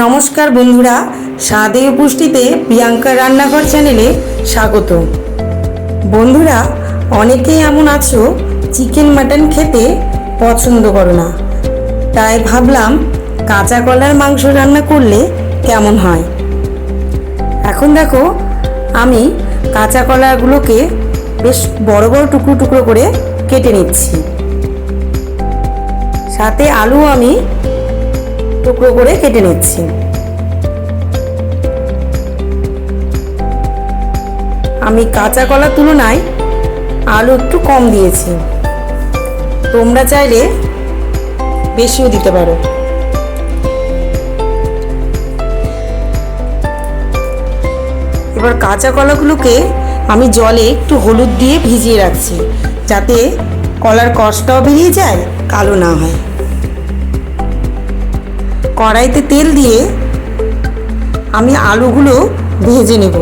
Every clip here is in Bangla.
নমস্কার বন্ধুরা, স্বাদে ও পুষ্টিতে প্রিয়াঙ্কা রান্নাঘর চ্যানেলে স্বাগত। বন্ধুরা, অনেকেই এমন আছো চিকেন মাটন খেতে পছন্দ করো না, তাই ভাবলাম কাঁচা কলার মাংস রান্না করলে কেমন হয়। এখন দেখো, আমি কাঁচা কলাগুলোকে বেশ বড় বড় টুকরো টুকরো করে কেটে নিচ্ছি। সাথে আলু আমি টুকরো করে কেটে নিচ্ছি। আমি কাঁচা কলার তুলনায় আলু একটু কম দিয়েছি, তোমরা চাইলে বেশিও দিতে পারো। এবার কাঁচা কলাগুলোকে আমি জলে একটু হলুদ দিয়ে ভিজিয়ে রাখছি, যাতে কলার কষটাও বেরিয়ে যায়, কালো না হয়। কড়াইতে তেল দিয়ে আমি আলুগুলো ভেজে নেব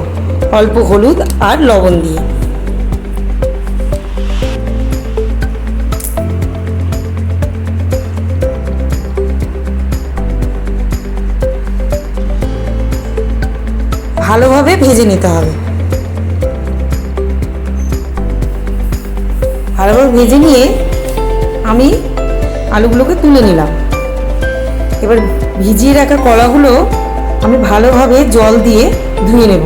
অল্প হলুদ আর লবণ দিয়ে। ভালোভাবে ভেজে নিতে হবে। ভালোভাবে ভেজে নিয়ে আমি আলুগুলোকে তুলে নিলাম। এবার ভিজিয়ে রাখা কলাগুলো আমি ভালোভাবে জল দিয়ে ধুয়ে নেব,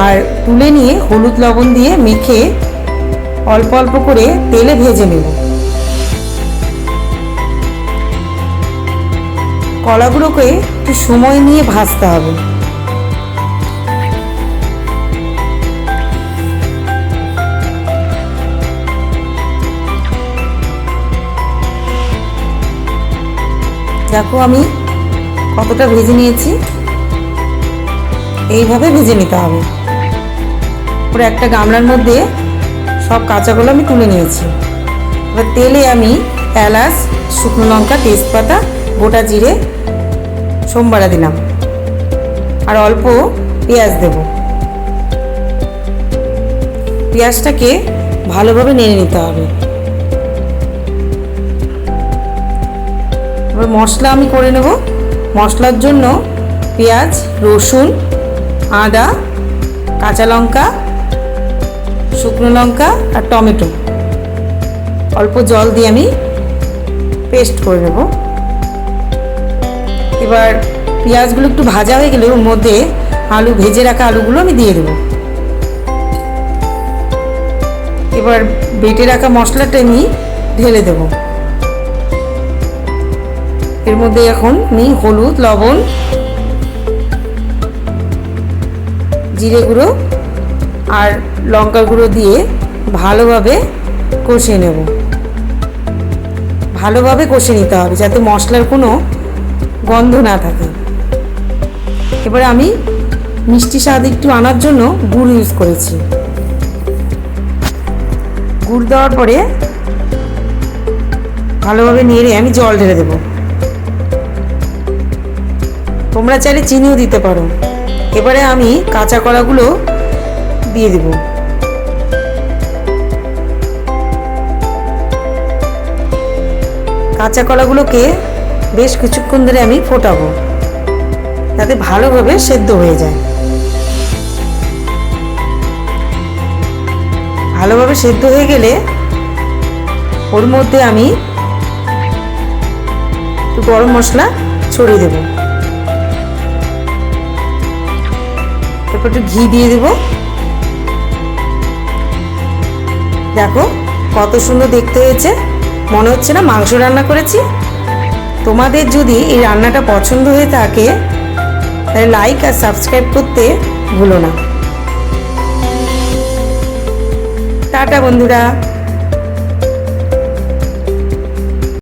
আর তুলে নিয়ে হলুদ লবণ দিয়ে মেখে অল্প অল্প করে তেলে ভেজে নেব। কলাগুলোকে একটু সময় নিয়ে ভাজতে হবে। দেখো আমি কতটা ভেজে নিয়েছি, এইভাবে ভেজে নিতে হবে। পুরো একটা গামলার মধ্যে সব কাঁচাগুলো আমি তুলে নিয়েছি। এবার তেলে আমি এলাচ, শুকনো লঙ্কা, তেজপাতা, গোটা জিরে, সোমবারা দিলাম, আর অল্প পেঁয়াজ দেব। পেঁয়াজটাকে ভালোভাবে নেড়ে নিতে হবে। এবার মশলা আমি করে নেব। মশলার জন্য পেঁয়াজ, রসুন, আদা, কাঁচা লঙ্কা, শুকনো লঙ্কা আর টমেটো অল্প জল দিয়ে আমি পেস্ট করে নেব। এবার পেঁয়াজগুলো একটু ভাজা হয়ে গেলে ওর মধ্যে আলু, ভেজে রাখা আলুগুলো আমি দিয়ে দেব। এবার বেটে রাখা মশলাটা আমি ঢেলে দেব। এর মধ্যে এখন আমি হলুদ, লবণ, জিরে গুঁড়ো আর লঙ্কা গুঁড়ো দিয়ে ভালোভাবে কষিয়ে নেব। ভালোভাবে কষিয়ে নিতে হবে যাতে মশলার কোনো গন্ধ না থাকে। এবার আমি মিষ্টি স্বাদ একটু আনার জন্য গুড় ইউজ করেছি। গুড় দেওয়ার পরে ভালোভাবে নেড়ে আমি জল ঢেলে দেবো। তোমরা চাইলে চিনিও দিতে পারো। এবারে আমি কাঁচা কলাগুলো দিয়ে দেব। কাঁচা কলাগুলোকে বেশ কিছুক্ষণ ধরে আমি ফোটাবো, যাতে ভালোভাবে সেদ্ধ হয়ে যায়। ভালোভাবে সেদ্ধ হয়ে গেলে ওর মধ্যে আমি একটু গরম মশলা ছড়িয়ে দেবো। এরপর একটু ঘি দিয়ে দেব। দেখো কত সুন্দর দেখতে হয়েছে, মনে হচ্ছে না মাংস রান্না করেছি। তোমাদের যদি এই রান্নাটা পছন্দ হয়ে থাকে তাহলে লাইক আর সাবস্ক্রাইব করতে ভুলো না। টাটা বন্ধুরা।